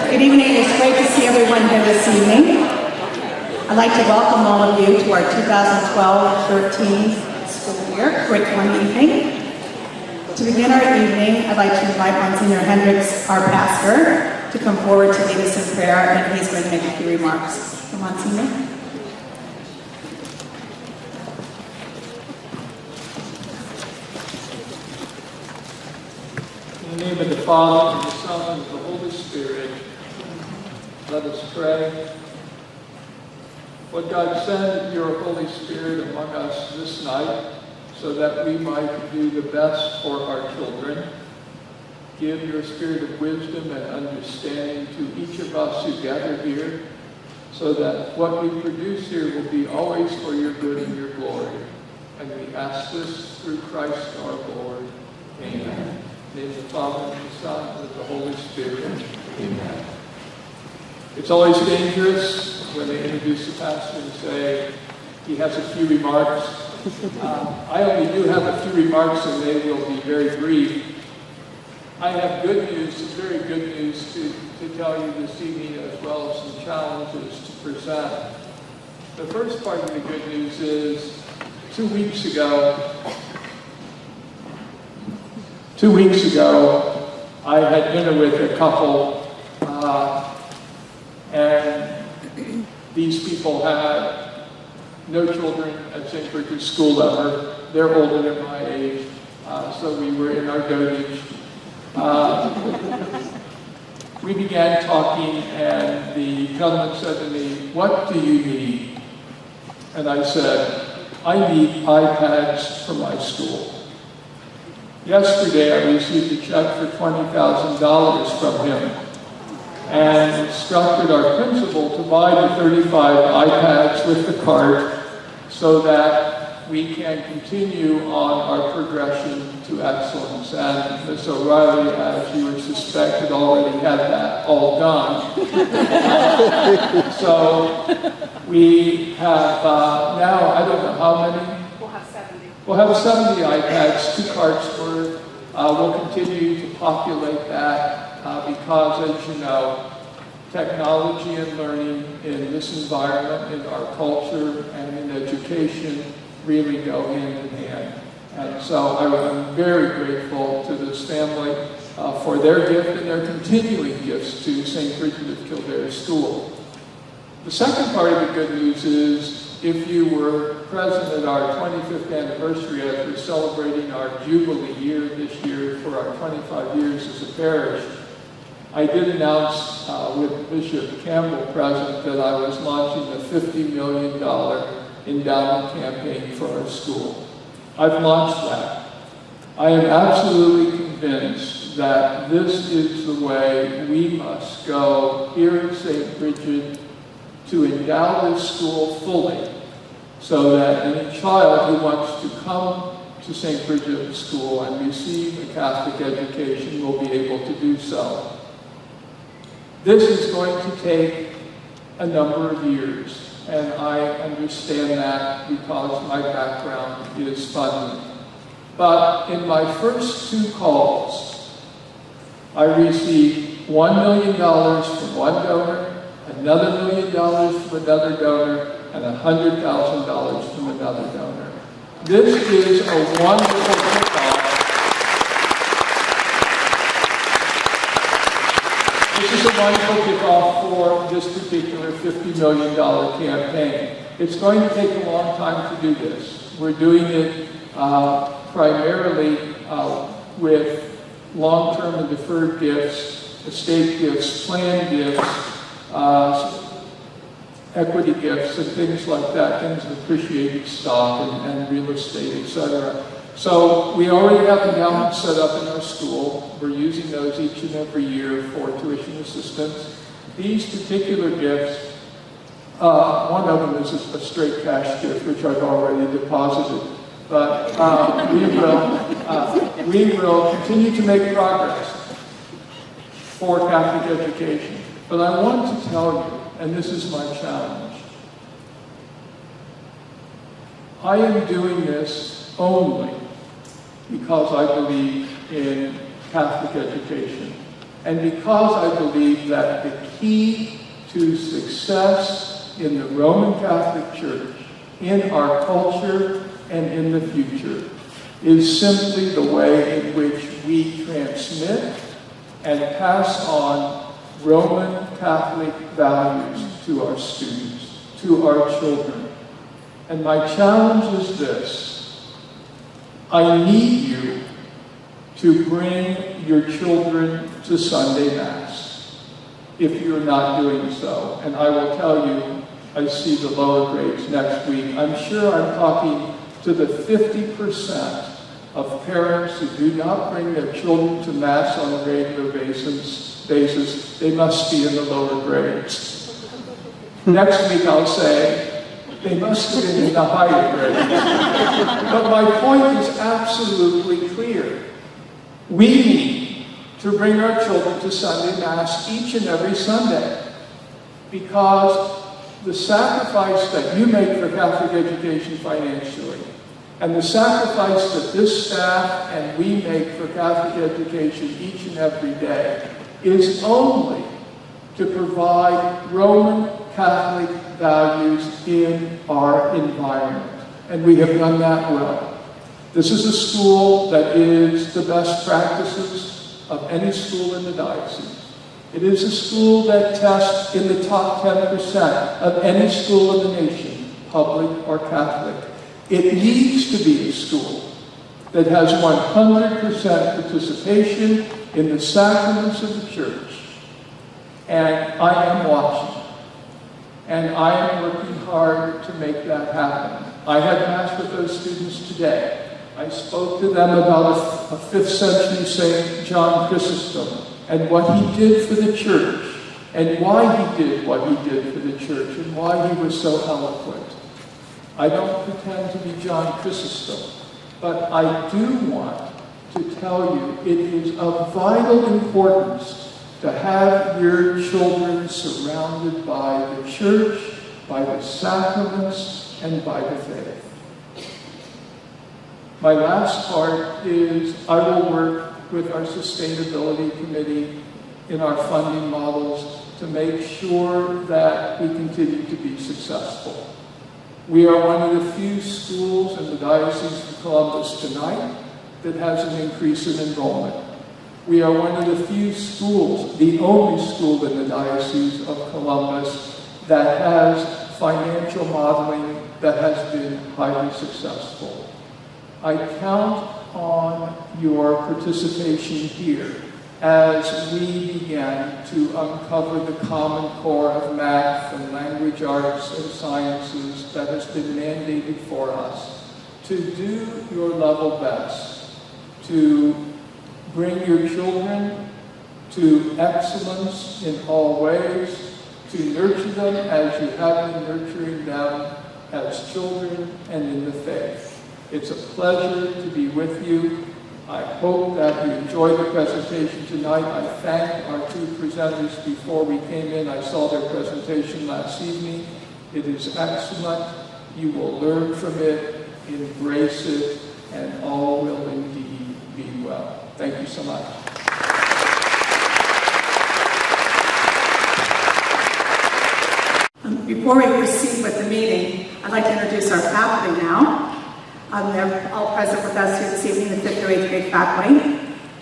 Good evening. It's great to see everyone here this evening. I'd like to welcome all of you to our 2012-13 school year curriculum evening. To begin our evening, I'd like to invite Monsignor Hendricks, our pastor, to come forward to lead us in prayer, and he's going to make a few remarks. So, Monsignor. In the name of the Father, and the Son, and of the Holy Spirit, let us pray. Lord God, send your Holy Spirit among us this night so that we might do the best for our children. Give your spirit of wisdom and understanding to each of us who gather here so that what we produce here will be always for your good and your glory. And we ask this through Christ our Lord. Amen. In the name of the Father, and the Son, and of the Holy Spirit. Amen. It's always dangerous when they introduce the pastor and say he has a few remarks. I only do have a few remarks, and they will be very brief. I have good news, some very good news to tell you this evening, as well as some challenges to present. The first part of the good news is 2 weeks ago, I had dinner with a couple, and these people had no children at St. Brigid School ever. They're older than my age, so we were in our dotage. We began talking, and the gentleman said to me, "What do you need?" And I said, "I need iPads for my school." Yesterday, I received a check for $20,000 from him and instructed our principal to buy the 35 iPads with the cart so that we can continue on our progression to excellence. And Ms. O'Reilly, as you would suspect, had already had that all done. So we have now, I don't know how many. We'll have 70 iPads, 2 carts worth. We'll continue to populate that because, as you know, technology and learning in this environment, in our culture, and in education really go hand in hand. And so I'm very grateful to this family for their gift and their continuing gifts to St. Brigid of Kildare School. The second part of the good news is, if you were present at our 25th anniversary, as we're celebrating our Jubilee year this year for our 25 years as a parish, I did announce with Bishop Campbell present that I was launching a $50 million endowment campaign for our school. I've launched that. I am absolutely convinced that this is the way we must go here at St. Brigid to endow this school fully so that any child who wants to come to St. Brigid School and receive a Catholic education will be able to do so. This is going to take a number of years, and I understand that because my background is funding. But in my first 2 calls, I received $1 million from one donor, another $1 million from another donor, and $100,000 from another donor. This is a wonderful kickoff. This is a wonderful kickoff for this particular $50 million campaign. It's going to take a long time to do this. We're doing it primarily with long-term and deferred gifts, estate gifts, planned gifts, equity gifts, and things like that, things of appreciated stock and real estate, etc. So we already have endowments set up in our school. We're using those each and every year for tuition assistance. These particular gifts, one of them is a straight cash gift, which I've already deposited. But we will continue to make progress for Catholic education. But I want to tell you, and this is my challenge, I am doing this only because I believe in Catholic education and because I believe that the key to success in the Roman Catholic Church, in our culture and in the future, is simply the way in which we transmit and pass on Roman Catholic values to our students, to our children. And my challenge is this: I need you to bring your children to Sunday Mass, if you're not doing so. And I will tell you, I see the lower grades next week. I'm sure I'm talking to the 50% of parents who do not bring their children to Mass on a regular basis. They must be in the lower grades. Next week I'll say, they must have been in the higher grades. But my point is absolutely clear. We need to bring our children to Sunday Mass each and every Sunday, because the sacrifice that you make for Catholic education financially, and the sacrifice that this staff and we make for Catholic education each and every day, is only to provide Roman Catholic values in our environment. And we have done that well. This is a school that is the best practices of any school in the diocese. It is a school that tests in the top 10% of any school in the nation, public or Catholic. It needs to be a school that has 100% participation in the sacraments of the Church. And I am watching. And I am working hard to make that happen. I had Mass with those students today. I spoke to them about a 5th century St. John Chrysostom and what he did for the Church, and why he did what he did for the Church, and why he was so eloquent. I don't pretend to be John Chrysostom, but I do want to tell you it is of vital importance to have your children surrounded by the Church, by the sacraments, and by the faith. My last part is I will work with our sustainability committee in our funding models to make sure that we continue to be successful. We are one of the few schools in the Diocese of Columbus tonight that has an increase in enrollment. We are one of the few schools, the only school in the Diocese of Columbus that has financial modeling that has been highly successful. I count on your participation here as we begin to uncover the common core of math and language arts and sciences that has been mandated for us, to do your level best, to bring your children to excellence in all ways, to nurture them as you have been nurturing them as children and in the faith. It's a pleasure to be with you. I hope that you enjoyed the presentation tonight. I thank our two presenters before we came in. I saw their presentation last evening. It is excellent. You will learn from it, embrace it, and all will indeed be well. Thank you so much. Before we proceed with the meeting, I'd like to introduce our faculty now. They're all present with us here this evening, the 5th through 8th grade faculty.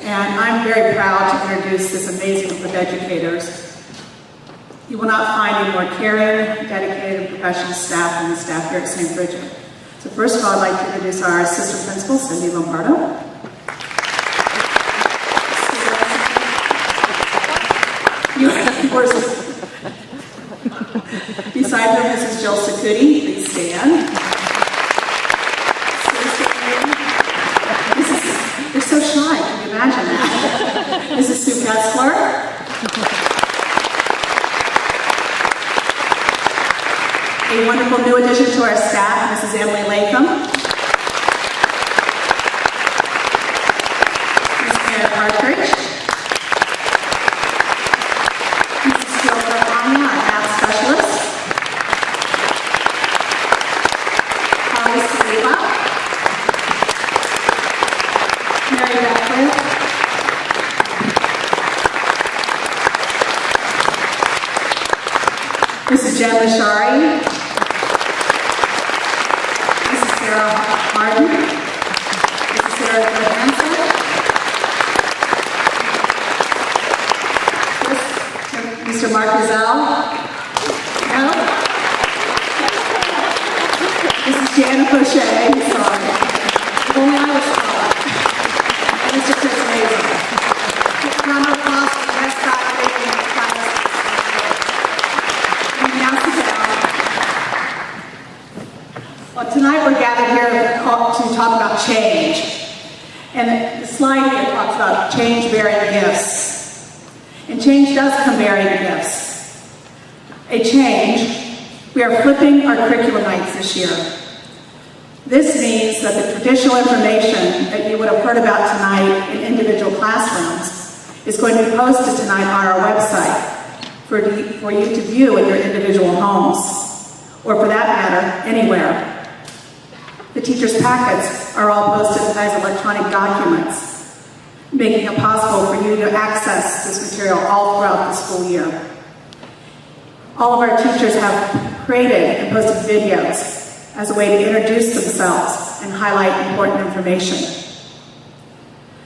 And I'm very proud to introduce this amazing group of educators. You will not find a more caring, dedicated, and professional staff than the staff here at St. Brigid. So first of all, I'd like to introduce our assistant principal, Cindy Lombardo. Beside her, Mrs. Jill Sakuti, please stand. They're so shy, can you imagine that? Mrs. Sue Kessler. A wonderful new addition to our staff, Mrs. Emily Latham. Ms. Mary Partridge. Mrs. Jill Anya, our math specialist. Holly Saliba. Mary Beckwith. Mrs. Jen Lashari, Mrs. Sarah Martin, Mrs. Sarah Johansson, Mr. Mark Gazelle, no, Mrs. Janet O'Shea, sorry, only I was called, and Mr. Chris Mason. Round of applause for the best graduating class. And now sit down. Well, tonight we're gathered here to talk about change. And the slide here talks about change bearing gifts. And change does come bearing gifts. A change, we are flipping our curriculum nights this year. This means that the traditional information that you would have heard about tonight in individual classrooms is going to be posted tonight on our website for you to view in your individual homes, or for that matter, anywhere. The teachers' packets are all posted as electronic documents, making it possible for you to access this material all throughout the school year. All of our teachers have created and posted videos as a way to introduce themselves and highlight important information.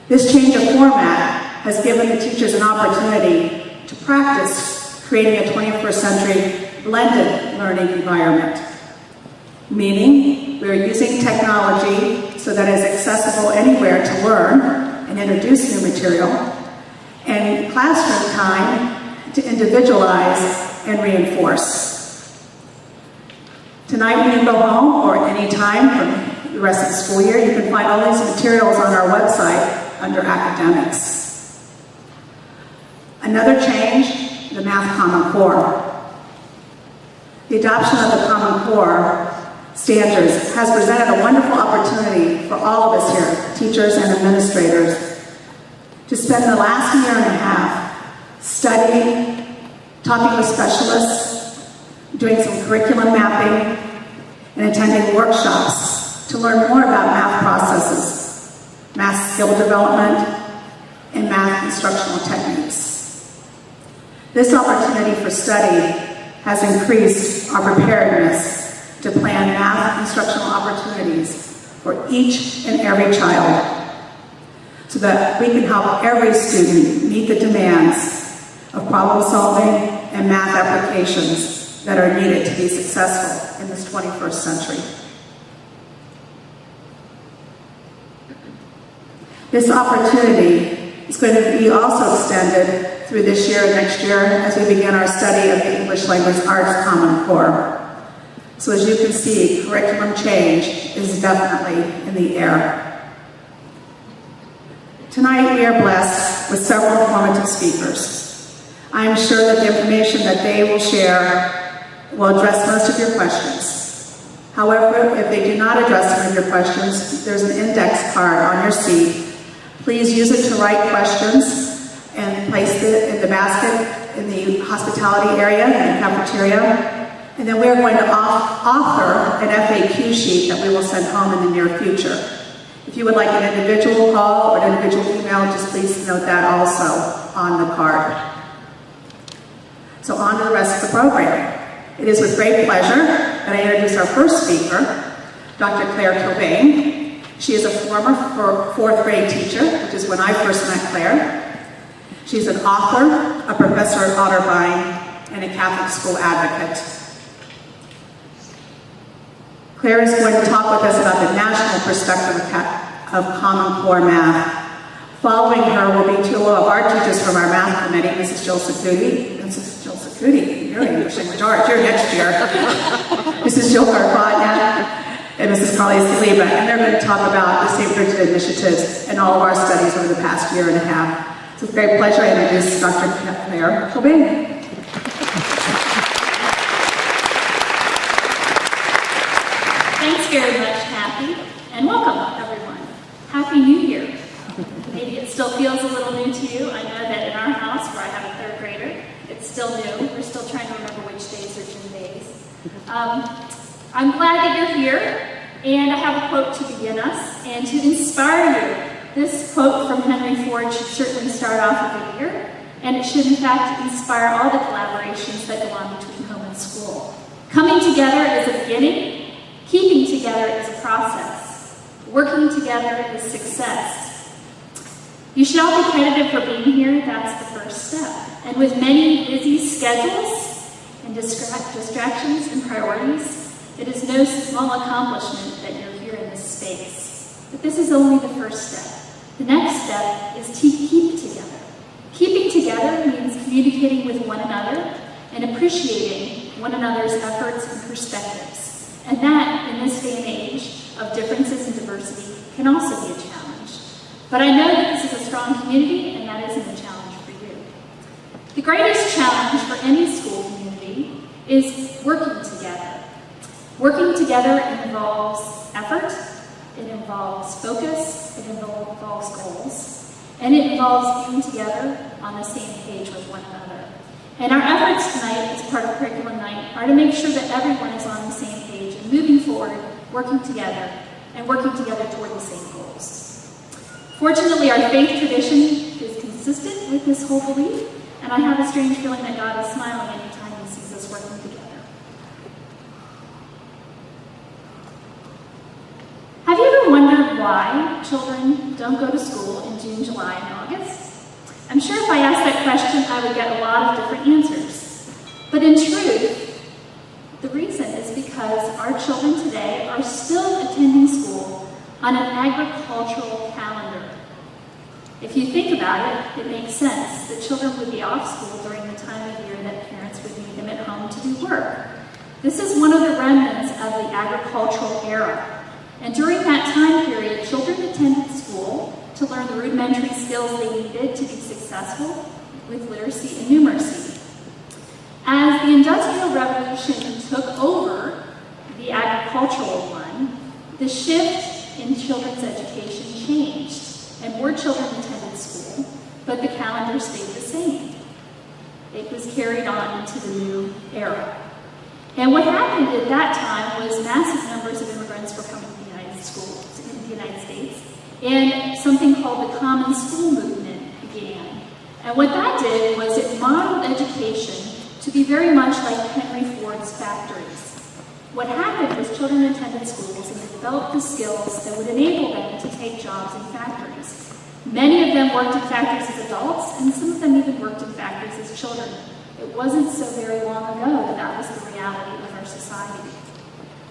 This change of format has given the teachers an opportunity to practice creating a 21st century blended learning environment. Meaning, we are using technology so that it's accessible anywhere to learn and introduce new material, and classroom time to individualize and reinforce. Tonight when you go home, or any time from the rest of the school year, you can find all these materials on our website under academics. Another change, the Math Common Core. The adoption of the Common Core standards has presented a wonderful opportunity for all of us here, teachers and administrators, to spend the last year and a half studying, talking with specialists, doing some curriculum mapping, and attending workshops to learn more about math processes, math skill development, and math instructional techniques. This opportunity for study has increased our preparedness to plan math instructional opportunities for each and every child, so that we can help every student meet the demands of problem solving and math applications that are needed to be successful in this 21st century. This opportunity is going to be also extended through this year and next year as we begin our study of the English Language Arts Common Core. So as you can see, curriculum change is definitely in the air. Tonight we are blessed with several informative speakers. I am sure that the information that they will share will address most of your questions. However, if they do not address some of your questions, there's an index card on your seat. Please use it to write questions and place it in the basket in the hospitality area, in the cafeteria. And then we're going to author an FAQ sheet that we will send home in the near future. If you would like an individual call or an individual email, just please note that also on the card. So on to the rest of the program. It is with great pleasure that I introduce our first speaker, Dr. Claire Kilbane. She is a former fourth grade teacher, which is when I first met Claire. She's an author, a professor at Otterbein, and a Catholic school advocate. Claire is going to talk with us about the national perspective of Common Core math. Following her will be two of our teachers from our math committee, Mrs. Jill Sacuti. Mrs. Jill Sacuti, you're English George, you're next year. Mrs. Jill Carpatna and Mrs. Carly Saliba, and they're going to talk about the St. Brigid initiatives and all of our studies over the past year and a half. It's with great pleasure I introduce Dr. Claire Kilbane. Thanks very much, Kathy, and welcome, everyone. Happy New Year. Maybe it still feels a little new to you. I know that in our house, where I have a third grader, it's still new. We're still trying to remember which days are June days. I'm glad that you're here, and I have a quote to begin us and to inspire you. This quote from Henry Ford should certainly start off of the year, and it should in fact inspire all the collaborations that go on between home and in school. Coming together is a beginning, keeping together is a process, working together is success. You should all be credited for being here, that's the first step. And with many busy schedules and distractions and priorities, it is no small accomplishment that you're here in this space. But this is only the first step. The next step is to keep together. Keeping together means communicating with one another and appreciating one another's efforts and perspectives. And that, in this day and age of differences and diversity, can also be a challenge. But I know that this is a strong community, and that isn't a challenge for you. The greatest challenge for any school community is working together. Working together involves effort, it involves focus, it involves goals, and it involves being together on the same page with one another. And our efforts tonight, as part of Curriculum Night, are to make sure that everyone is on the same page and moving forward, working together toward the same goals. Fortunately, our faith tradition is consistent with this whole belief, and I have a strange feeling that God is smiling anytime He sees us working together. Have you ever wondered why children don't go to school in June, July, and August? I'm sure if I asked that question, I would get a lot of different answers. But in truth, the reason is because our children today are still attending school on an agricultural calendar. If you think about it, it makes sense that children would be off school during the time of year that parents would need them at home to do work. This is one of the remnants of the agricultural era. And during that time period, children attended school to learn the rudimentary skills they needed to be successful with literacy and numeracy. As the Industrial Revolution took over the agricultural one, the shift in children's education changed, and more children attended school, but the calendar stayed the same. It was carried on into the new era. And what happened at that time was massive numbers of immigrants were coming to the United States, and something called the Common School Movement began. And what that did was it modeled education to be very much like Henry Ford's factories. What happened was children attended schools and developed the skills that would enable them to take jobs in factories. Many of them worked in factories as adults, and some of them even worked in factories as children. It wasn't so very long ago that that was the reality of our society.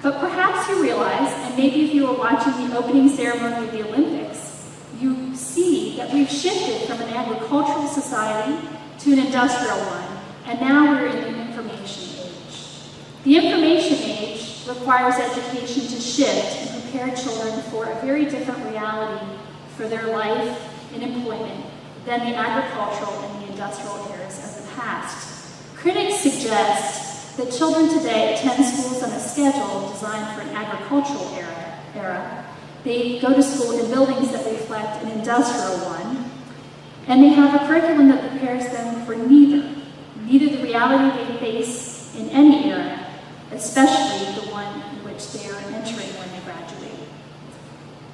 But perhaps you realize, and maybe if you were watching the opening ceremony of the Olympics, you see that we've shifted from an agricultural society to an industrial one, and now we're in the information age. The information age requires education to shift and prepare children for a very different reality for their life and employment than the agricultural and the industrial eras of the past. Critics suggest that children today attend schools on a schedule designed for an agricultural era. They go to school in buildings that reflect an industrial one, and they have a curriculum that prepares them for neither the reality they face in any era, especially the one in which they are entering when they graduate.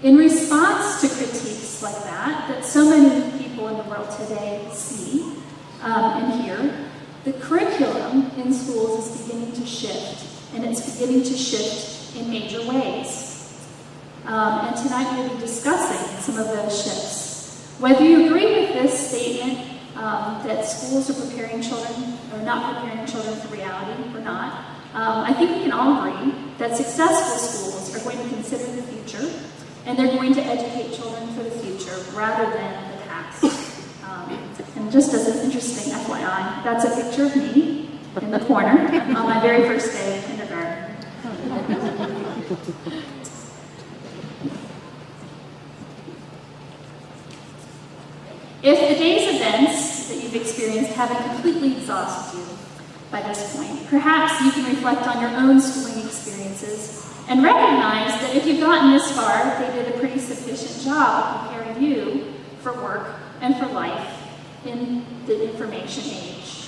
In response to critiques like that so many people in the world today see and hear, the curriculum in schools is beginning to shift, and it's beginning to shift in major ways. And tonight we'll be discussing some of those shifts. Whether you agree with this statement that schools are preparing children, or not preparing children for reality or not, I think we can all agree that successful schools are going to consider the future, and they're going to educate children for the future rather than the past. And just as an interesting FYI, that's a picture of me in the corner on my very first day of kindergarten. If the day's events that you've experienced haven't completely exhausted you by this point, perhaps you can reflect on your own schooling experiences and recognize that if you've gotten this far, they did a pretty sufficient job of preparing you for work and for life in the information age.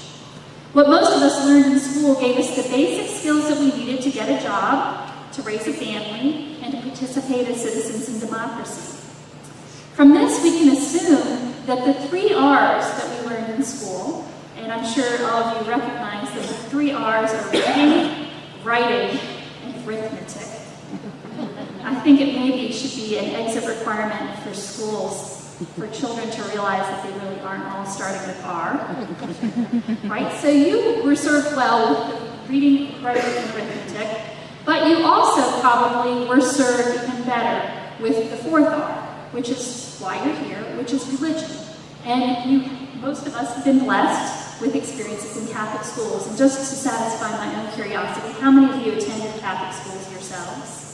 What most of us learned in school gave us the basic skills that we needed to get a job, to raise a family, and to participate as citizens in democracy. From this, we can assume that the 3 R's that we learned in school, and I'm sure all of you recognize that the 3 R's are writing, and arithmetic. I think it maybe should be an exit requirement for schools for children to realize that they really aren't all starting with R. Right? So you were served well with reading, writing, and arithmetic, but you also probably were served even better with the fourth R, which is why you're here, which is religion. And most of us have been blessed with experiences in Catholic schools. And just to satisfy my own curiosity, how many of you attended Catholic schools yourselves?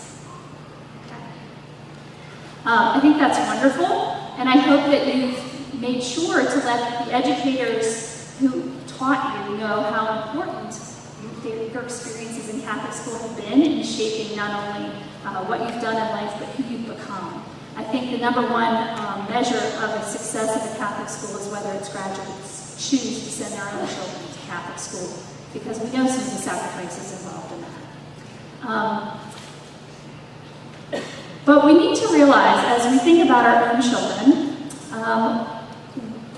I think that's wonderful, and I hope that you've made sure to let the educators who taught you know how important your experiences in Catholic school have been in shaping not only what you've done in life, but who you've become. I think the number one measure of the success of a Catholic school is whether its graduates choose to send their own children to Catholic school, because we know some of the sacrifices involved in that. But we need to realize, as we think about our own children,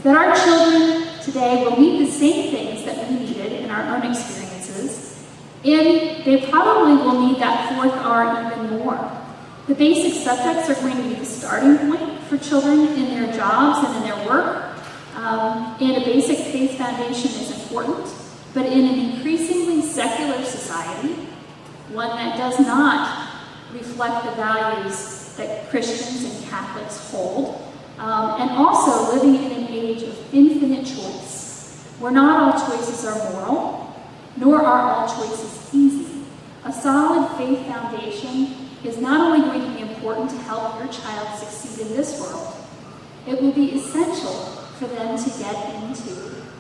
that our children today will need the same things that we needed in our own experiences, and they probably will need that fourth R even more. The basic subjects are going to be the starting point for children in their jobs and in their work, and a basic faith foundation is important, but in an increasingly secular society, one that does not reflect the values that Christians and Catholics hold, and also living in an age of infinite choice, where not all choices are moral, nor are all choices easy. A solid faith foundation is not only going to be important to help your child succeed in this world, it will be essential for them to get into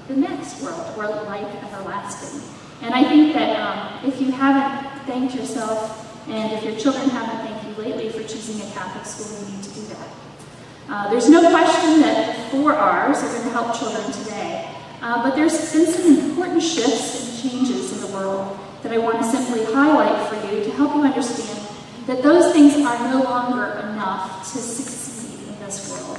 the next world, where life everlasting. And I think that if you haven't thanked yourself, and if your children haven't thanked you lately for choosing a Catholic school, you need to do that. There's no question that 4 R's are going to help children today, but there's been some important shifts and changes in the world that I want to simply highlight for you to help you understand that those things are no longer enough to succeed in this world.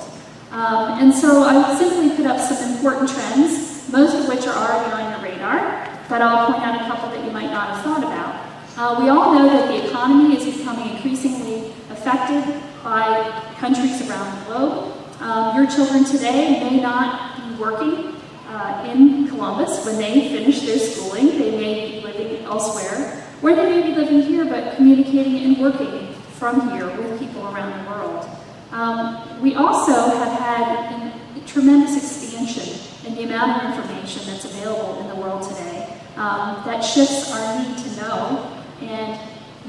And so I would simply put up some important trends, most of which are already on your radar, but I'll point out a couple that you might not have thought about. We all know that the economy is becoming increasingly affected by countries around the globe. Your children today may not be working in Columbus when they finish their schooling. They may be living elsewhere, or they may be living here but communicating and working from here with people around the world. We also have had a tremendous expansion in the amount of information that's available in the world today that shifts our need to know, and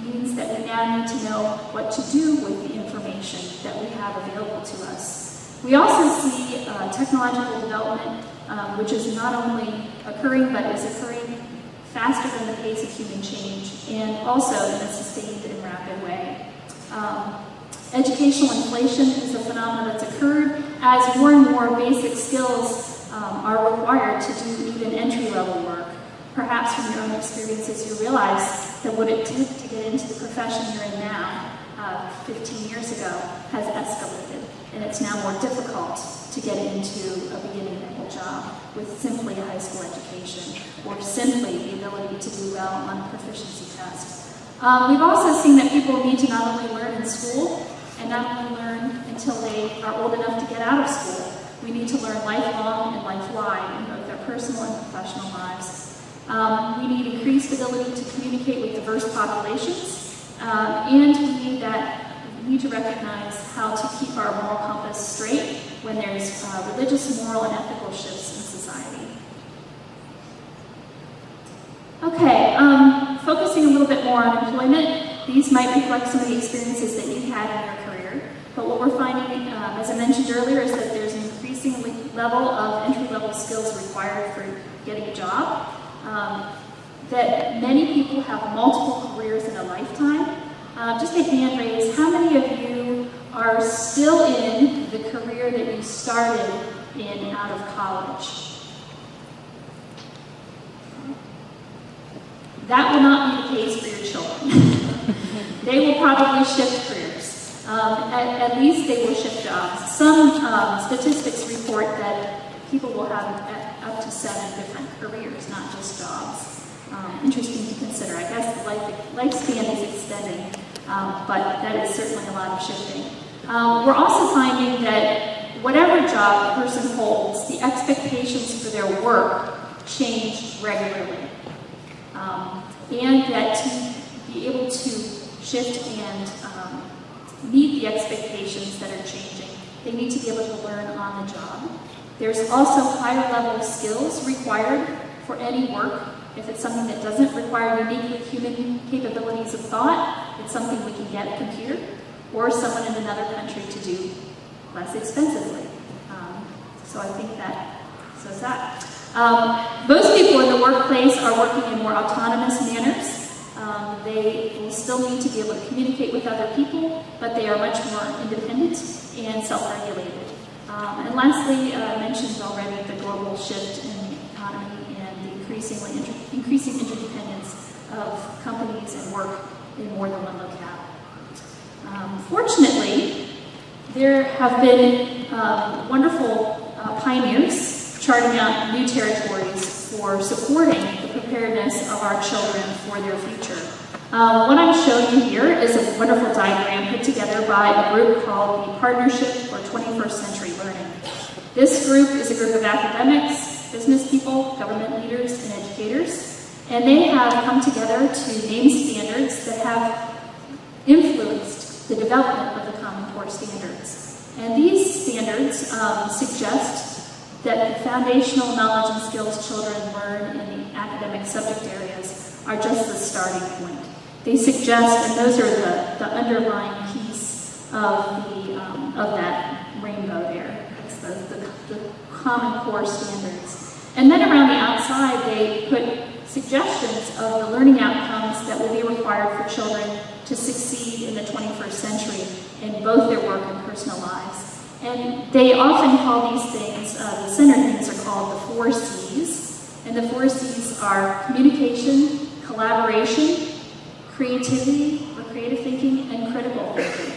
means that we now need to know what to do with the information that we have available to us. We also see technological development, which is not only occurring, but is occurring faster than the pace of human change, and also in a sustained and rapid way. Educational inflation is a phenomenon that's occurred as more and more basic skills are required to do even entry-level work. Perhaps from your own experiences, you realize that what it took to get into the profession you're in now, 15 years ago, has escalated, and it's now more difficult to get into a beginning-level job with simply a high school education, or simply the ability to do well on a proficiency test. We've also seen that people need to not only learn in school, and not only learn until they are old enough to get out of school. We need to learn lifelong and lifeline in both their personal and professional lives. We need increased ability to communicate with diverse populations, and we need to recognize how to keep our moral compass straight when there's religious, moral, and ethical shifts in society. Okay, focusing a little bit more on employment, these might reflect some of the experiences that you've had in your career, but what we're finding, as I mentioned earlier, is that there's an increasing level of entry-level skills required for getting a job. That many people have multiple careers in a lifetime. Just a hand raise, how many of you are still in the career that you started in out of college? That will not be the case for your children. They will probably shift careers. At least they will shift jobs. Some statistics report that people will have up to 7 different careers, not just jobs. Interesting to consider. I guess the life lifespan is extending, but that is certainly a lot of shifting. We're also finding that whatever job a person holds, the expectations for their work change regularly. And that to be able to shift and meet the expectations that are changing, they need to be able to learn on the job. There's also higher level skills required for any work. If it's something that doesn't require uniquely human capabilities of thought, it's something we can get a computer or someone in another country to do less expensively. So I think that says that. Most people in the workplace are working in more autonomous manners. They will still need to be able to communicate with other people, but they are much more independent and self-regulated. And lastly, I mentioned already the global shift in the economy and the increasing interdependence of companies and work in more than one locale. Fortunately, there have been wonderful pioneers charting out new territories for supporting the preparedness of our children for their future. What I'm showing you here is a wonderful diagram put together by a group called the Partnership for 21st Century Learning. This group is a group of academics, business people, government leaders, and educators, and they have come together to name standards that have influenced the development of the Common Core standards. And these standards suggest that the foundational knowledge and skills children learn in the academic subject areas are just the starting point. They suggest, and those are the underlying piece of that rainbow there. It's the Common Core standards. And then around the outside, they put suggestions of the learning outcomes that will be required for children to succeed in the 21st century in both their work and personal lives. And they often call these things, the center things are called the 4 C's. And the 4 C's are communication, collaboration, creativity or creative thinking, and critical thinking.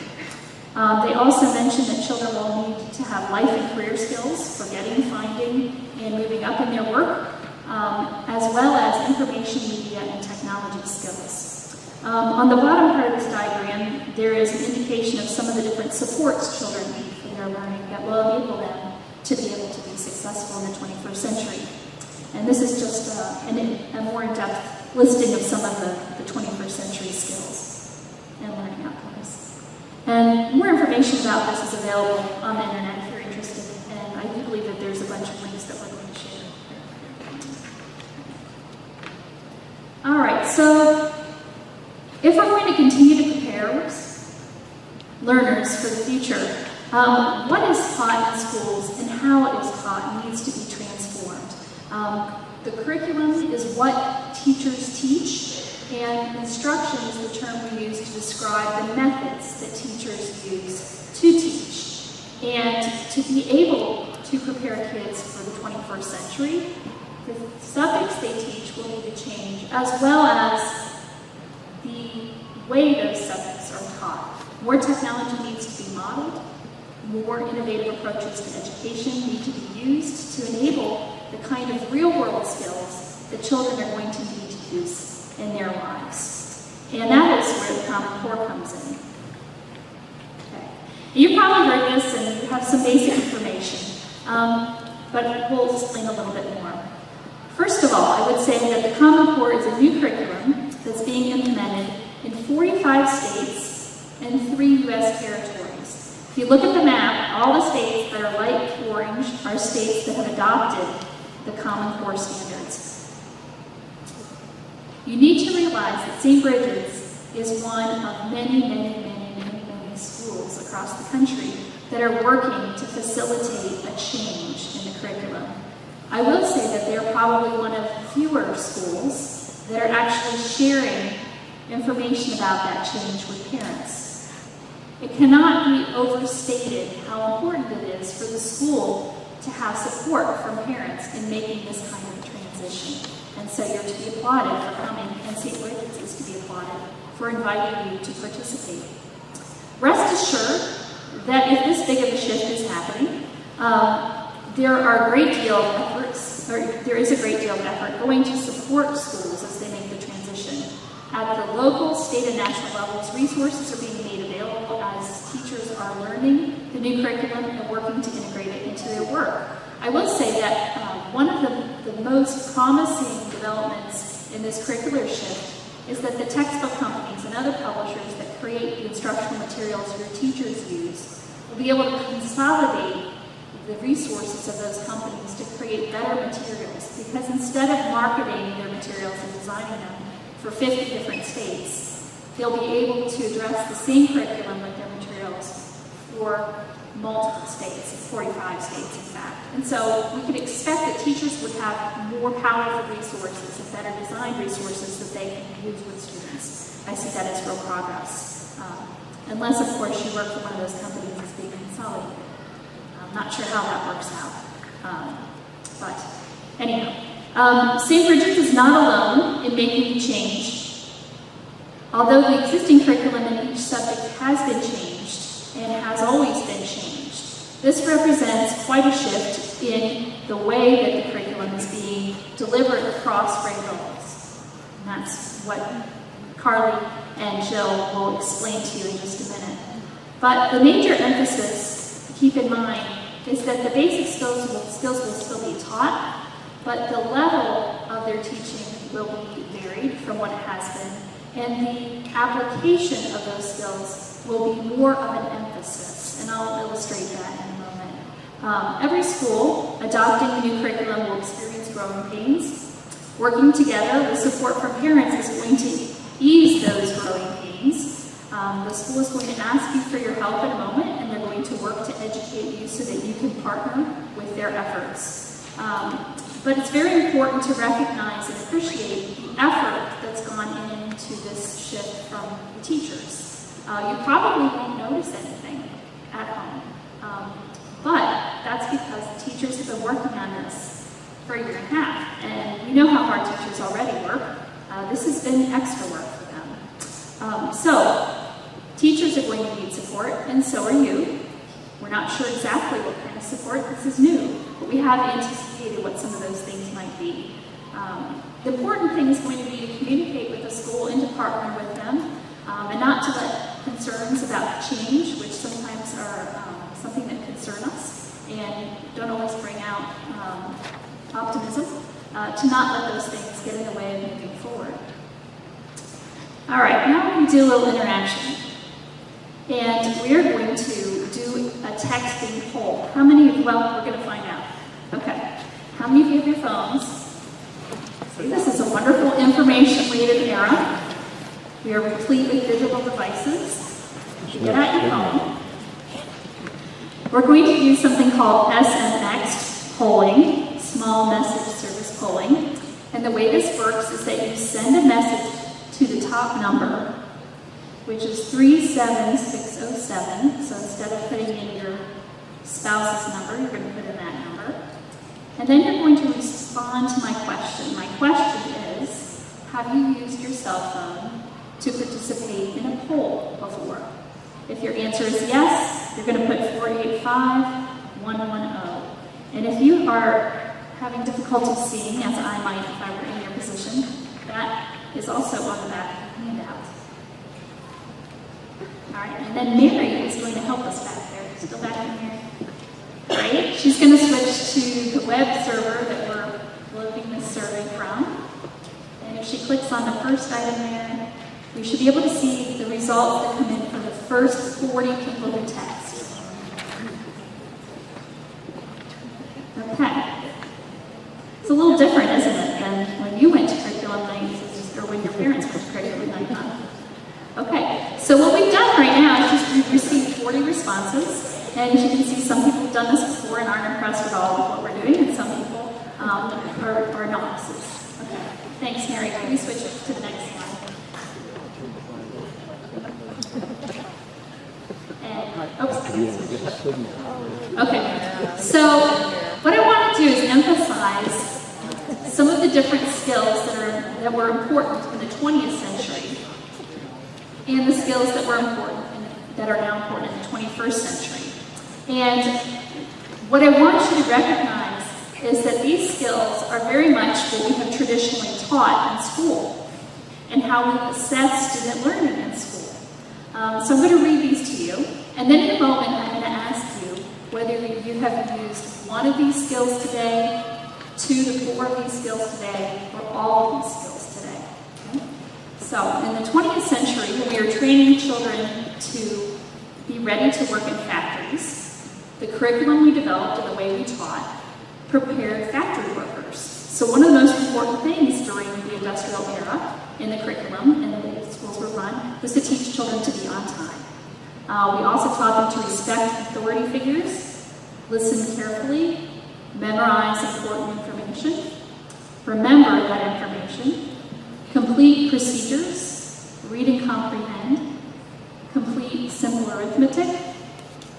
They also mention that children will need to have life and career skills for getting, finding, and moving up in their work, as well as information, media, and technology skills. On the bottom part of this diagram, there is an indication of some of the different supports children need for their learning that will enable them to be able to be successful in the 21st century. And this is just a more in-depth listing of some of the 21st century skills and learning outcomes. And more information about this is available on the internet if you're interested, and I do believe that there's a bunch of links that we're going to share. All right, so if we're going to continue to prepare learners for the future, what is taught in schools and how it is taught needs to be transformed. The curriculum is what teachers teach, and instruction is the term we use to describe the methods that teachers use to teach. And to be able to prepare kids for the 21st century, the subjects they teach will need to change, as well as the way those subjects are taught. More technology needs to be modeled. More innovative approaches to education need to be used to enable the kind of real-world skills that children are going to need to use in their lives. And that is where the Common Core comes in. Okay. You've probably heard this and you have some basic information, but we'll explain a little bit more. First of all, I would say that the Common Core is a new curriculum that's being implemented in 45 states and 3 U.S. territories. If you look at the map, all the states that are light orange are states that have adopted the Common Core standards. You need to realize that St. Brigid's is one of many schools across the country that are working to facilitate a change in the curriculum. I will say that they're probably one of fewer schools that are actually sharing information about that change with parents. It cannot be overstated how important it is for the school to have support from parents in making this kind of a transition. And so you're to be applauded for coming, and St. Brigid's is to be applauded for inviting you to participate. Rest assured that if this big of a shift is happening, there is a great deal of effort going to support schools as they make the transition. At the local, state, and national levels, resources are being made available as teachers are learning the new curriculum and working to integrate it into their work. I will say that one of the most promising developments in this curricular shift is that the textbook companies and other publishers that create the instructional materials your teachers use will be able to consolidate the resources of those companies to create better materials, because instead of marketing their materials and designing them for 50 different states, they'll be able to address the same curriculum with their materials for multiple states, 45 states in fact. And so we could expect that teachers would have more powerful resources and better designed resources that they can use with students. I see that as real progress. Unless, of course, you work for one of those companies that's being consolidated. I'm not sure how that works out. But anyhow, St. Brigid is not alone in making the change. Although the existing curriculum in each subject has been changed and has always been changed, this represents quite a shift in the way that the curriculum is being delivered across grade levels. And that's what Carly and Jill will explain to you in just a minute. But the major emphasis to keep in mind is that the basic skills will still be taught, but the level of their teaching will be varied from what it has been, and the application of those skills will be more of an emphasis, and I'll illustrate that in a moment. Every school adopting the new curriculum will experience growing pains. Working together with support from parents is going to ease those growing pains. The school is going to ask you for your help in a moment, and they're going to work to educate you so that you can partner with their efforts. But it's very important to recognize and appreciate the effort that's gone into this shift from the teachers. You probably won't notice anything at home, but that's because the teachers have been working on this for a year and a half, and you know how hard teachers already work. This has been extra work for them. So teachers are going to need support, and so are you. We're not sure exactly what kind of support. This is new, but we have anticipated what some of those things might be. The important thing is going to be to communicate with the school and to partner with them, and not to let concerns about change, which sometimes are something that concern us and don't always bring out optimism, to not let those things get in the way of moving forward. All right, now we're going to do a little interaction. And we're going to do a texting poll. How many of you, well, we're going to find out. Okay. How many of you have your phones? See, this is a wonderful information-laden era. We are replete with digital devices. Get out your phone. We're going to use something called SMX polling, small message service polling. And the way this works is that you send a message to the top number, which is 37607. So instead of putting in your spouse's number, you're going to put in that number. And then you're going to respond to my question. My question is, have you used your cell phone to participate in a poll before? If your answer is yes, you're going to put 485-110. And if you are having difficulty seeing, as I might if I were in your position, that is also on the back of the handout. All right, and then Mary is going to help us back there. Still back in here? Right? She's going to switch to the web server that we're loading this survey from. And if she clicks on the first item there, we should be able to see the results that come in for the first 40 people who text. Okay. It's a little different, isn't it, than when you went to curriculum night or when your parents went to curriculum night, huh? Okay, so what we've done right now is just we've received 40 responses, and as you can see, some people have done this before and aren't impressed at all with what we're doing, and some people are novices. Okay, thanks, Mary. Can we switch to the next slide? Okay, so what I want to do is emphasize some of the different skills that were important in the 20th century and the skills that were important that are now important in the 21st century. And what I want you to recognize is that these skills are very much what we have traditionally taught in school. and how we assess student learning in school. So I'm going to read these to you, and then in a moment I'm going to ask you whether you have used one of these skills today, 2 to 4 of these skills today, or all of these skills today. Okay? So in the 20th century, when we were training children to be ready to work in factories, the curriculum we developed and the way we taught prepared factory workers. So one of the most important things during the industrial era in the curriculum and the way schools were run was to teach children to be on time. We also taught them to respect authority figures, listen carefully, memorize important information, remember that information, complete procedures, read and comprehend, complete simple arithmetic,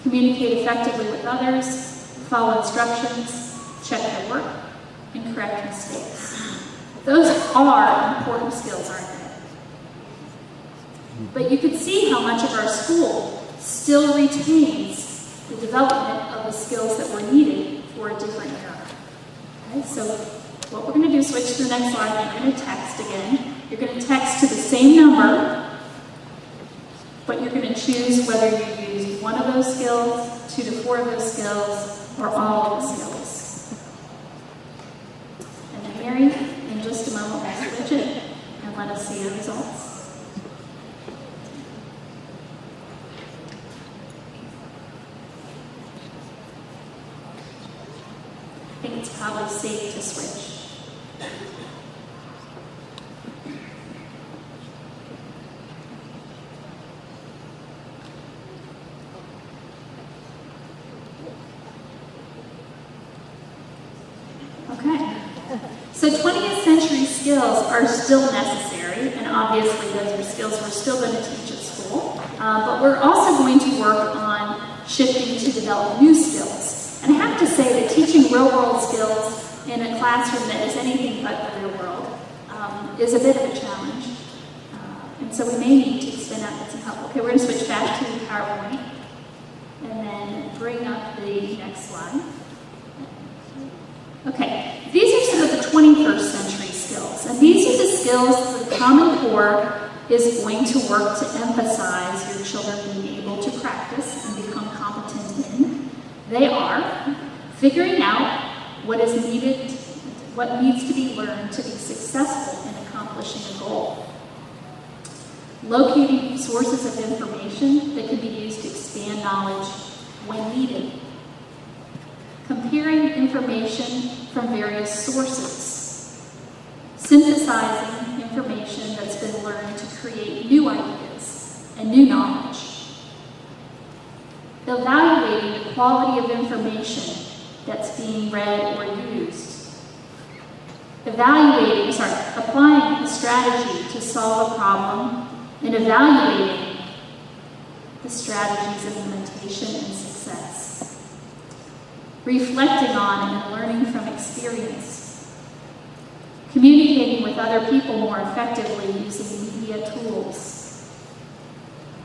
communicate effectively with others, follow instructions, check their work, and correct mistakes. Those are important skills, aren't they? But you can see how much of our school still retains the development of the skills that were needed for a different era. Okay, so what we're going to do is switch to the next slide. You're going to text again. You're going to text to the same number, but you're going to choose whether you use one of those skills, 2 to 4 of those skills, or all of the skills. And then Mary, in just a moment, will switch it and let us see the results. I think it's probably safe to switch. Okay. So 20th century skills are still necessary, and obviously those are skills we're still going to teach at school. But we're also going to work on shifting to develop new skills. And I have to say that teaching real-world skills in a classroom that is anything but the real world is a bit of a challenge. And so we may need to expand out with some help. Okay, we're going to switch back to PowerPoint and then bring up the next slide. Okay, these are some of the 21st century skills. And these are the skills that the Common Core is going to work to emphasize your children being able to practice and become competent in. They are figuring out what is needed, what needs to be learned to be successful in accomplishing a goal. Locating sources of information that can be used to expand knowledge when needed. Comparing information from various sources. Synthesizing information that's been learned to create new ideas and new knowledge. Evaluating the quality of information that's being read or used. Applying a strategy to solve a problem and evaluating the strategy's implementation and success. Reflecting on and learning from experience. Communicating with other people more effectively using media tools.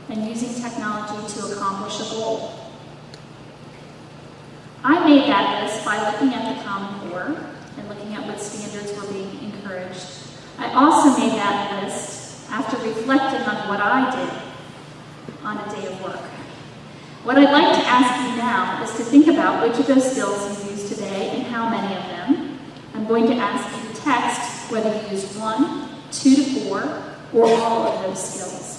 And using technology to accomplish a goal. I made that list by looking at the Common Core and looking at what standards were being encouraged. I also made that list after reflecting on what I did on a day of work. What I'd like to ask you now is to think about which of those skills you use today and how many of them. I'm going to ask you to text whether you use 1, 2 to 4, or all of those skills.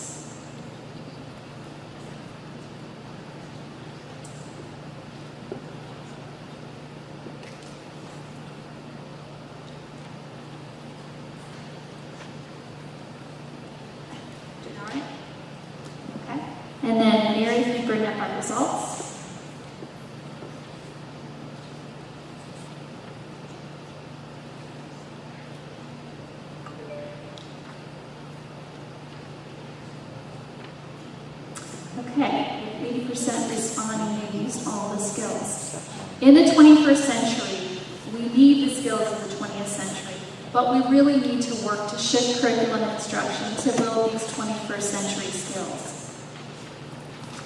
And then Mary, can you bring up our results? Okay, with 80% responding, they used all the skills. In the 21st century, we need the skills of the 20th century, but we really need to work to shift curriculum instruction to build these 21st century skills.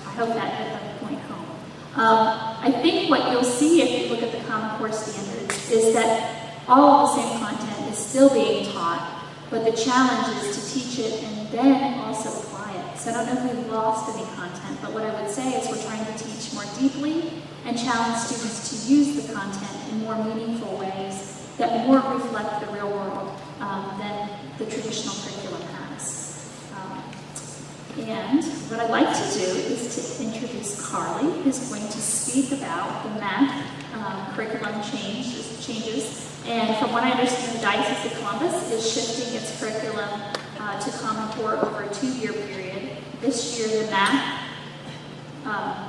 I hope that hit that point home. I think what you'll see if you look at the Common Core standards is that all of the same content is still being taught, But the challenge is to teach it and then also apply it. So I don't know if we've lost any content, but what I would say is we're trying to teach more deeply and challenge students to use the content in more meaningful ways that more reflect the real world than the traditional curriculum has. And what I'd like to do is to introduce Carly, who's going to speak about the math curriculum changes. And from what I understand, the Diocese of Columbus is shifting its curriculum to Common Core over a 2-year period. This year, the math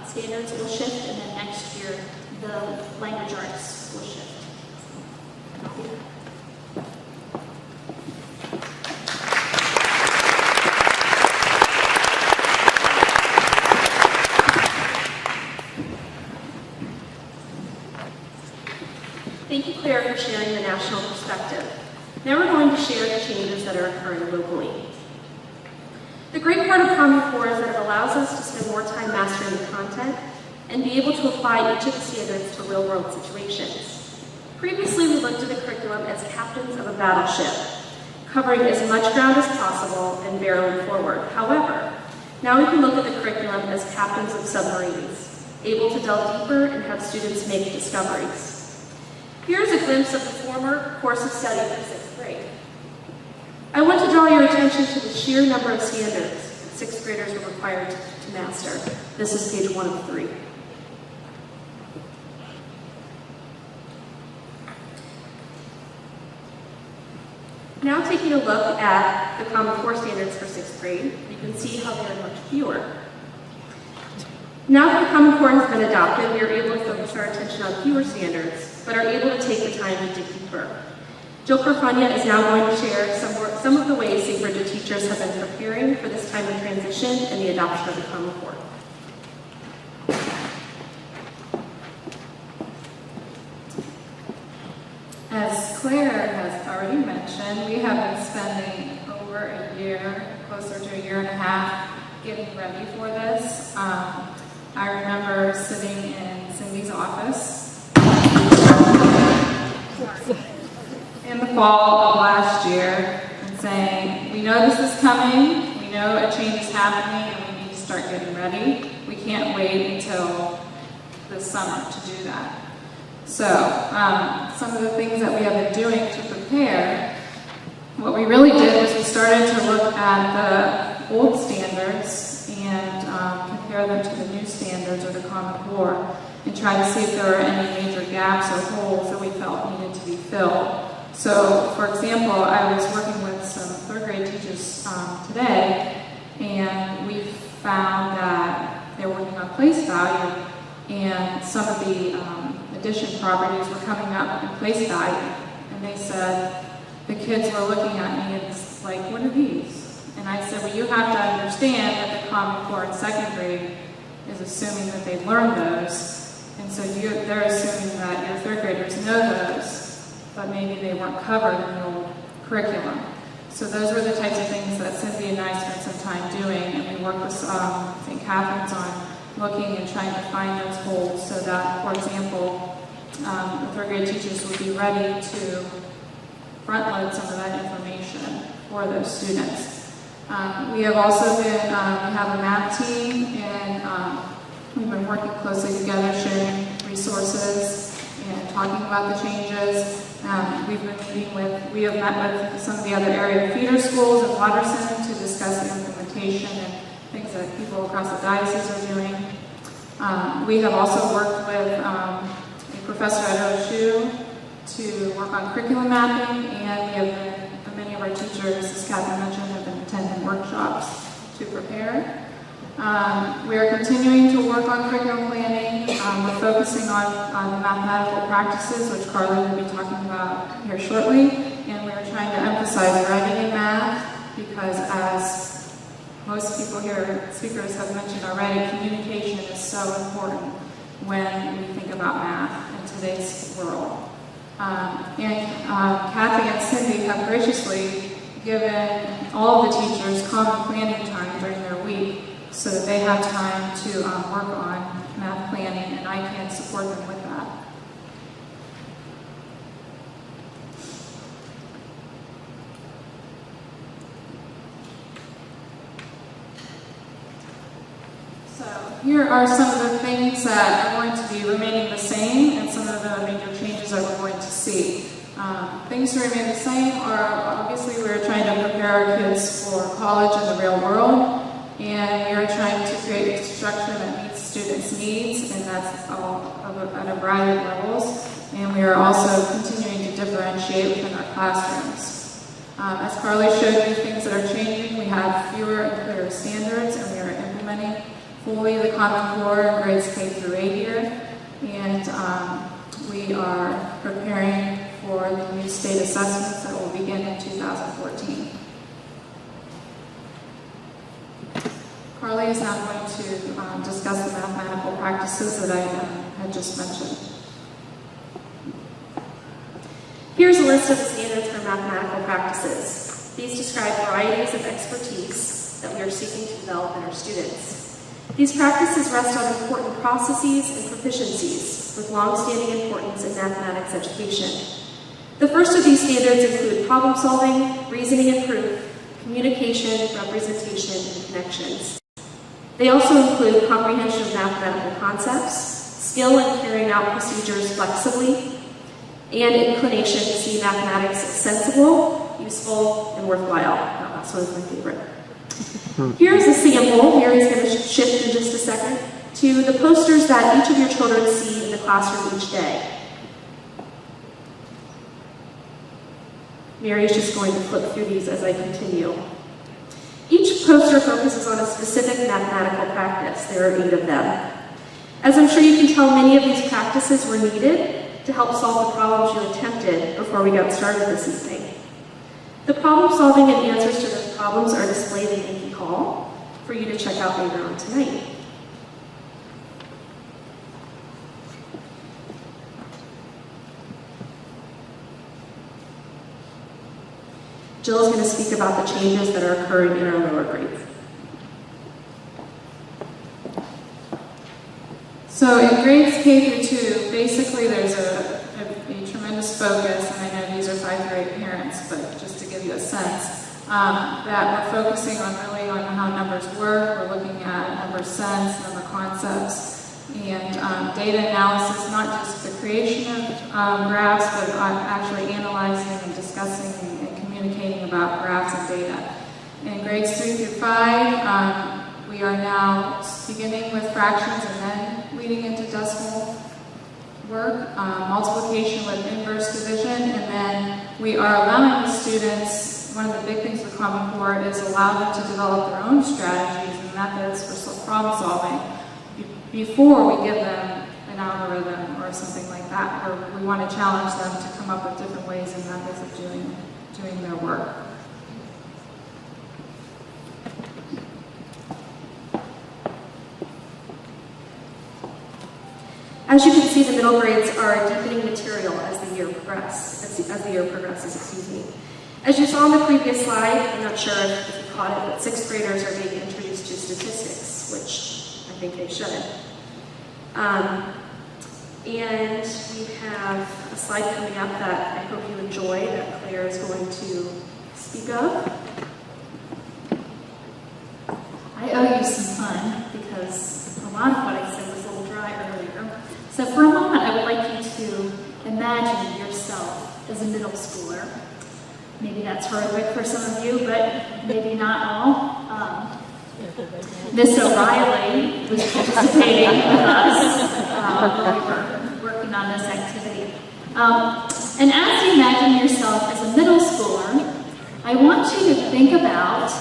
standards will shift, and then next year, the language arts will shift. Thank you, Claire, for sharing the national perspective. Now we're going to share the changes that are occurring locally. The great part of Common Core is that it allows us to spend more time mastering the content and be able to apply each of the standards to real-world situations. Previously, we looked at the curriculum as captains of a battleship, covering as much ground as possible and barreling forward. However, now we can look at the curriculum as captains of submarines, able to delve deeper and have students make discoveries. Here's a glimpse of the former course of study for 6th grade. I want to draw your attention to the sheer number of standards that 6th graders are required to master. This is page 1 of 3. Now taking a look at the Common Core standards for 6th grade, you can see how there are much fewer. Now that the Common Core has been adopted, we are able to focus our attention on fewer standards, but are able to take the time to dig deeper. Jill Corfania is now going to share some of the ways St. Brigid teachers have been preparing for this time of transition and the adoption of the Common Core. As Claire has already mentioned, we have been spending over a year, closer to a year and a half, getting ready for this. I remember sitting in Cindy's office in the fall of last year and saying, we know this is coming, we know a change is happening, and we need to start getting ready. We can't wait until the summer to do that. So, some of the things that we have been doing to prepare, what we really did was we started to look at the old standards and compare them to the new standards or the Common Core and try to see if there were any major gaps or holes that we felt needed to be filled. So, for example, I was working with some 3rd grade teachers today, and we found that they're working on place value, and some of the addition properties were coming up in place value, and they said, the kids were looking at me and it's like, what are these? And I said, well, you have to understand that the Common Core in 2nd grade is assuming that they've learned those, and so they're assuming that your 3rd graders know those, but maybe they weren't covered in the old curriculum. So those were the types of things that Cynthia and I spent some time doing, and we worked with St. Catherine's on looking and trying to find those holes so that, for example, the 3rd grade teachers would be ready to front load some of that information for those students. We have also been, we have a math team, and we've been working closely together, sharing resources and talking about the changes. We've been meeting with, we have met with some of the other area feeder schools in Watterson to discuss the implementation and things that people across the diocese are doing. We have also worked with a professor at OSU to work on curriculum mapping, and we have been, many of our teachers, as Kathy mentioned, have been attending workshops to prepare. We are continuing to work on curriculum planning. We're focusing on the mathematical practices, which Carly will be talking about here shortly, and we're trying to emphasize writing in math because, as most people here, speakers have mentioned already, communication is so important when we think about math in today's world. Kathy and Cindy have graciously given all of the teachers common planning time during their week so that they have time to work on math planning, and I can support them with that. here are some of the things that are going to be remaining the same and some of the major changes that we're going to see. Things to remain the same are, obviously, we're trying to prepare our kids for college and the real world, and we are trying to create instruction that meets students' needs, and that's all at a variety of levels. And we are also continuing to differentiate within our classrooms. As Carly showed you, things that are changing, we have fewer and clearer standards, and we are implementing fully the Common Core in grades K through 8 here. And we are preparing for the new state assessments that will begin in 2014. Carly is now going to discuss the mathematical practices that I had just mentioned. Here's a list of the standards for mathematical practices. These describe varieties of expertise that we are seeking to develop in our students. These practices rest on important processes and proficiencies with long-standing importance in mathematics education. The first of these standards include problem solving, reasoning and proof, communication, representation, and connections. They also include comprehension of mathematical concepts, skill in carrying out procedures flexibly, and inclination to see mathematics as sensible, useful, and worthwhile. That last one is my favorite. Here's a sample. Mary's going to shift in just a second to the posters that each of your children see in the classroom each day. Mary's just going to flip through these as I continue. Each poster focuses on a specific mathematical practice. There are 8 of them. As I'm sure you can tell, many of these practices were needed to help solve the problems you attempted before we got started this evening. The problem solving and answers to those problems are displayed in Yankee Hall for you to check out later on tonight. Jill is going to speak about the changes that are occurring in our lower grades. So in grades K through 2, basically there's a tremendous focus, and I know these are 5 through 8 parents, but just to give you a sense, that we're focusing on really on how numbers work. We're looking at number sense, number concepts, and data analysis, not just the creation of graphs, but actually analyzing and discussing and communicating about graphs and data. In grades 3 through 5, we are now beginning with fractions and then leading into decimal work, multiplication with inverse division, and then we are allowing the students, one of the big things with Common Core is allow them to develop their own strategies and methods for problem solving before we give them an algorithm or something like that, where we want to challenge them to come up with different ways and methods of doing their work. As you can see, the middle grades are deepening material as the year progresses. As you saw on the previous slide, I'm not sure if you caught it, but 6th graders are being introduced to statistics, which I think they should. And we have a slide coming up that I hope you enjoy that Claire is going to speak of. I owe you some fun because a lot of what I said was a little dry earlier. So for a moment, I would like you to imagine yourself as a middle schooler. Maybe that's heroic for some of you, but maybe not all. Miss O'Reilly was participating with us when we were working on this activity. And as you imagine yourself as a middle schooler, I want you to think about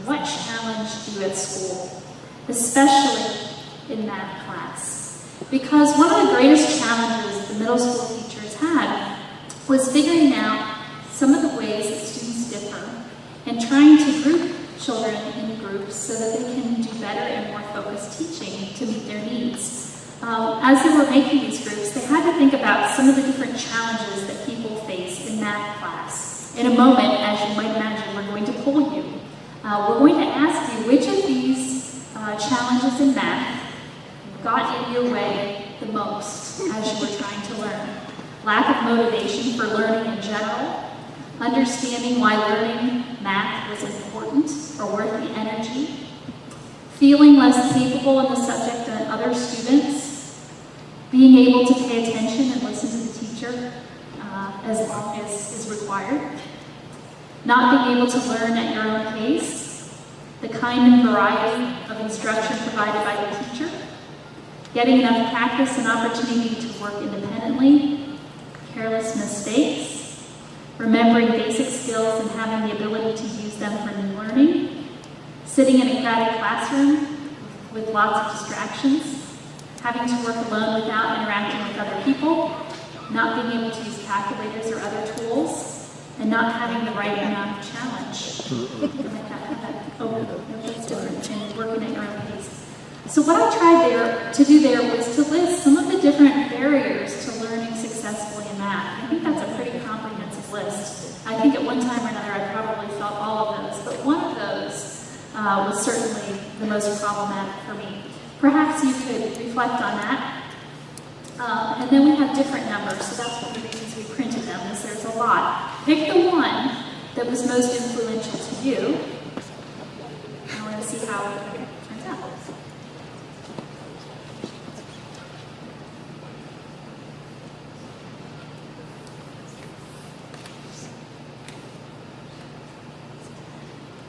what challenged you at school, especially in math class. Because one of the greatest challenges the middle school teachers had was figuring out some of the ways that students differ and trying to group children in groups so that they can do better and more focused teaching to meet their needs. As they were making these groups, they had to think about some of the different challenges that people face in math class. In a moment, as you might imagine, we're going to poll you. We're going to ask you which of these challenges in math got in your way the most as you were trying to learn. Lack of motivation for learning in general, understanding why learning math was important or worth the energy, feeling less capable in the subject than other students, being able to pay attention and listen to the teacher as long as is required, not being able to learn at your own pace, the kind and variety of instruction provided by the teacher, getting enough practice and opportunity to work independently, careless mistakes, remembering basic skills and having the ability to use them for new learning, sitting in a crowded classroom with lots of distractions, having to work alone without interacting with other people, not being able to use calculators or other tools, and not having the right amount of challenge. That's different, and working at your own pace. So what I tried to do there was to list some of the different barriers to learning successfully in math. I think that's a pretty comprehensive list. I think at one time or another I probably felt all of those, but one of those was certainly the most problematic for me. Perhaps you could reflect on that. And then we have different numbers, so that's one of the reasons we printed them, is there's a lot. Pick the one that was most influential to you. I want to see how it turns out.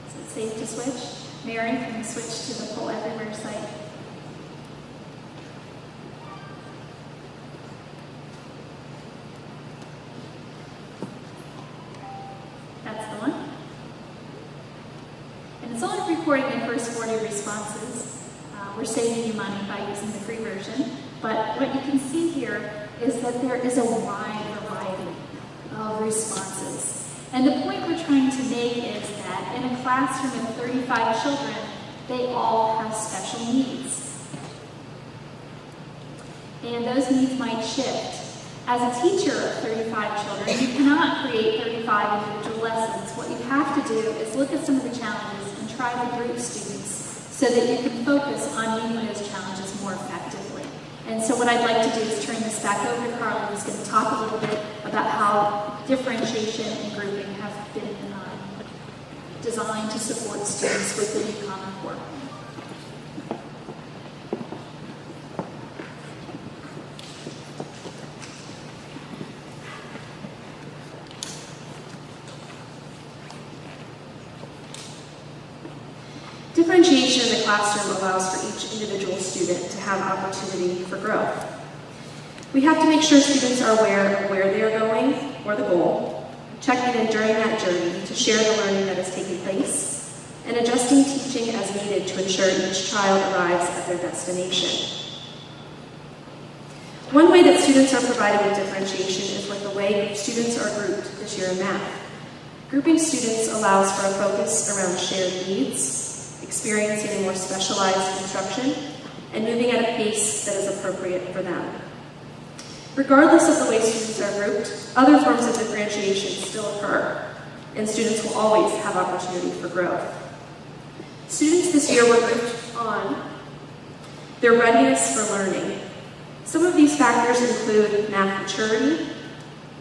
Is it safe to switch? Mary, can you switch to the Poll Everywhere site? That's the one. And it's only recording the first 40 responses. We're saving you money by using the free version. But what you can see here is that there is a wide variety of responses. And the point we're trying to make is that in a classroom of 35 children, they all have special needs. And those needs might shift. As a teacher of 35 children, you cannot create 35 individual lessons. What you have to do is look at some of the challenges and try to group students so that you can focus on meeting those challenges more effectively. And so what I'd like to do is turn this back over to Carla, who's going to talk a little bit about how differentiation and grouping have been designed to support students with the new Common Core. Differentiation in the classroom allows for each individual student to have opportunity for growth. We have to make sure students are aware of where they are going or the goal, checking in during that journey to share the learning that is taking place, and adjusting teaching as needed to ensure each child arrives at their destination. One way that students are provided with differentiation is with the way students are grouped this year in math. Grouping students allows for a focus around shared needs, experiencing more specialized instruction, and moving at a pace that is appropriate for them. Regardless of the way students are grouped, other forms of differentiation still occur, and students will always have opportunity for growth. Students this year were grouped on their readiness for learning. Some of these factors include math maturity,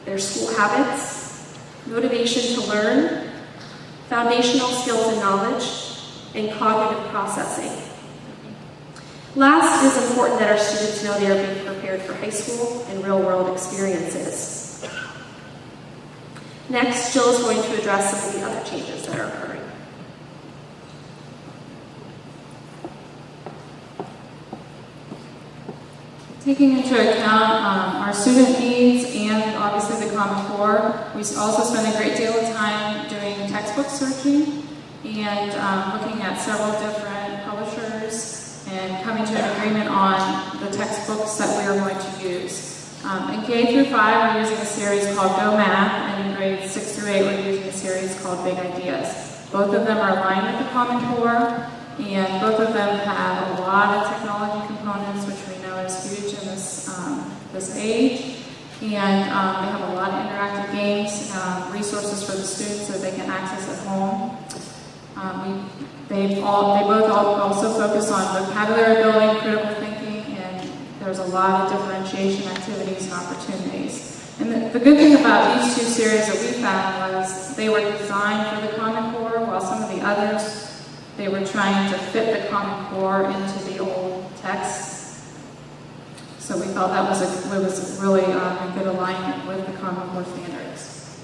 their school habits, motivation to learn, foundational skills and knowledge, and cognitive processing. Last, it is important that our students know they are being prepared for high school and real-world experiences. Next, Jill is going to address some of the other changes that are occurring. Taking into account our student needs and obviously the Common Core, we also spend a great deal of time doing textbook searching and looking at several different publishers and coming to an agreement on the textbooks that we are going to use. In K through 5, we're using a series called Go Math, and in grades 6 through 8, we're using a series called Big Ideas. Both of them are aligned with the Common Core, and both of them have a lot of technology components, which we know is huge in this age. And they have a lot of interactive games, resources for the students that they can access at home. They both also focus on vocabulary building, critical thinking, and there's a lot of differentiation activities and opportunities. And the good thing about these two series that we found was they were designed for the Common Core, while some of the others, They were trying to fit the Common Core into the old text. So we felt that was really a good alignment with the Common Core standards.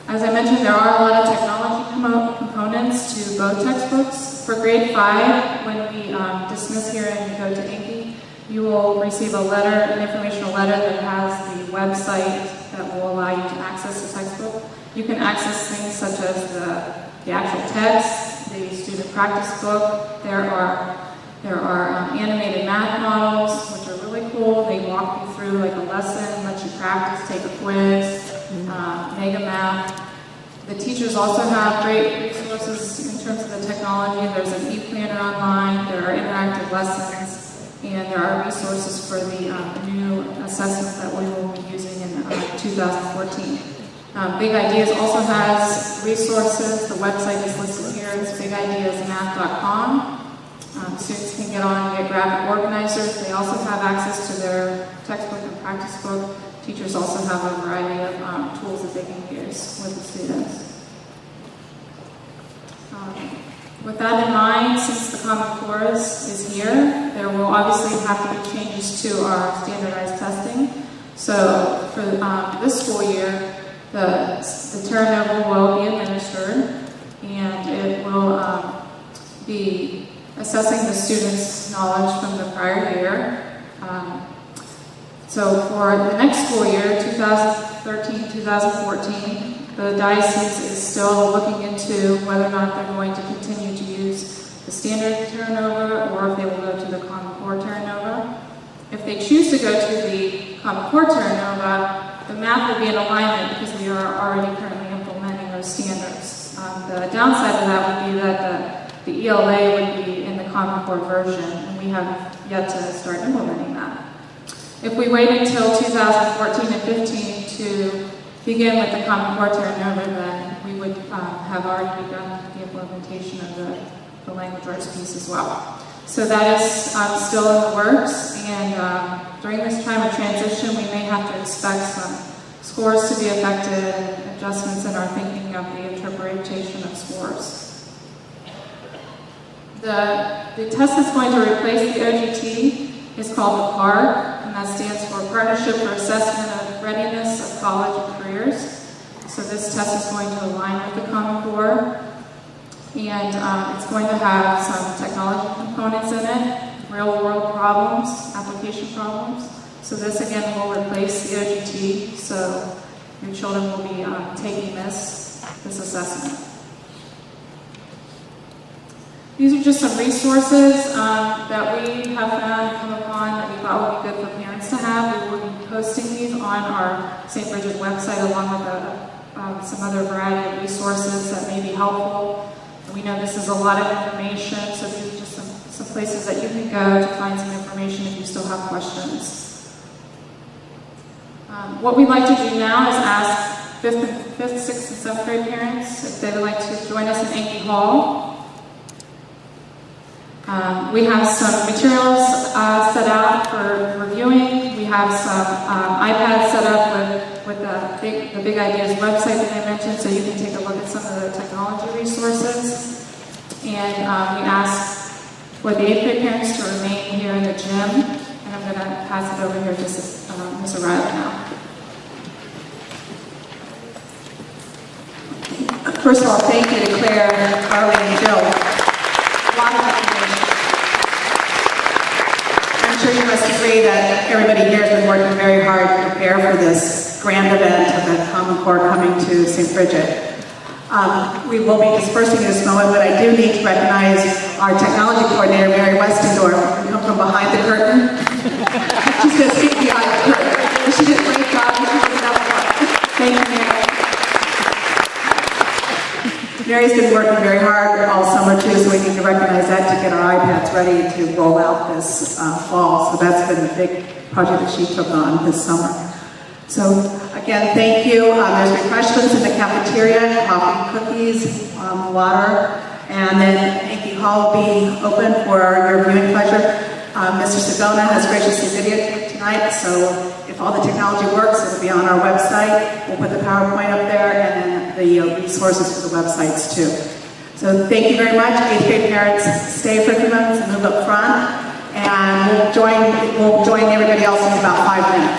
As I mentioned, there are a lot of technology components to both textbooks. For grade 5, when we dismiss here and go to Inky, you will receive an informational letter that has the website that will allow you to access the textbook. You can access things such as the actual text, the student practice book. There are animated math models, which are really cool. They walk you through like a lesson, let you practice, take a quiz, mega math. The teachers also have great resources in terms of the technology. There's an e-planner online, there are interactive lessons, and there are resources for the new assessment that we will be using in 2014. Big Ideas also has resources. The website is listed here. It's bigideasmath.com. Students can get on and get graphic organizers. They also have access to their textbook and practice book. Teachers also have a variety of tools that they can use with the students. With that in mind, since the Common Core is here, there will obviously have to be changes to our standardized testing. So for this school year, the turnover will be administered, and it will be assessing the students' knowledge from the prior year. So for the next school year, 2013-2014, the diocese is still looking into whether or not they're going to continue to use the standard turnover or if they will go to the Common Core turnover. If they choose to go to the Common Core turnover, the math will be in alignment because we are already currently implementing those standards. The downside of that would be that the ELA would be in the Common Core version, and we have yet to start implementing that. If we wait until 2014 and 15 to begin with the Common Core turnover, then we would have already begun the implementation of the language arts piece as well. So that is still in the works, and during this time of transition, we may have to expect some scores to be affected and adjustments in our thinking of the interpretation of scores. The test that's going to replace the OGT is called the PARC, and that stands for Partnership for Assessment of Readiness of College and Careers. So this test is going to align with the Common Core, and it's going to have some technology components in it, real-world problems, application problems. So this again will replace the OGT, so your children will be taking this assessment. These are just some resources that we have found, come upon, that we thought would be good for parents to have. We will be posting these on our St. Brigid website along with some other variety of resources that may be helpful. We know this is a lot of information, so these are just some places that you can go to find some information if you still have questions. What we'd like to do now is ask 5th, 6th, and 7th grade parents if they would like to join us in Inky Hall. We have some materials set out for reviewing. We have some iPads set up with the Big Ideas website that I mentioned, so you can take a look at some of the technology resources. And we ask for the 8th grade parents to remain here in the gym, and I'm going to pass it over here to Ms. O'Reilly now. First of all, thank you to Claire, Carly, and Jill. A lot of information. I'm sure you must agree that everybody here has been working very hard to prepare for this grand event of the Common Core coming to St. Bridget. We will be dispersing in this moment, but I do need to recognize our technology coordinator, Mary Westendorf, who come from behind the curtain. She's going to speak behind the curtain. She did a great job. Thank you, Mary. Mary's been working very hard all summer too, so we need to recognize that to get our iPads ready to roll out this fall. So that's been a big project that she took on this summer. So again, thank you. There's refreshments in the cafeteria, coffee, cookies, water, and then Inky Hall will be open for your viewing pleasure. Mr. Sedona has graciously videotaped tonight, so if all the technology works, it'll be on our website. We'll put the PowerPoint up there and then the resources for the websites too. So thank you very much. 8th grade parents, stay for a few minutes and move up front. And we'll join everybody else in about 5 minutes.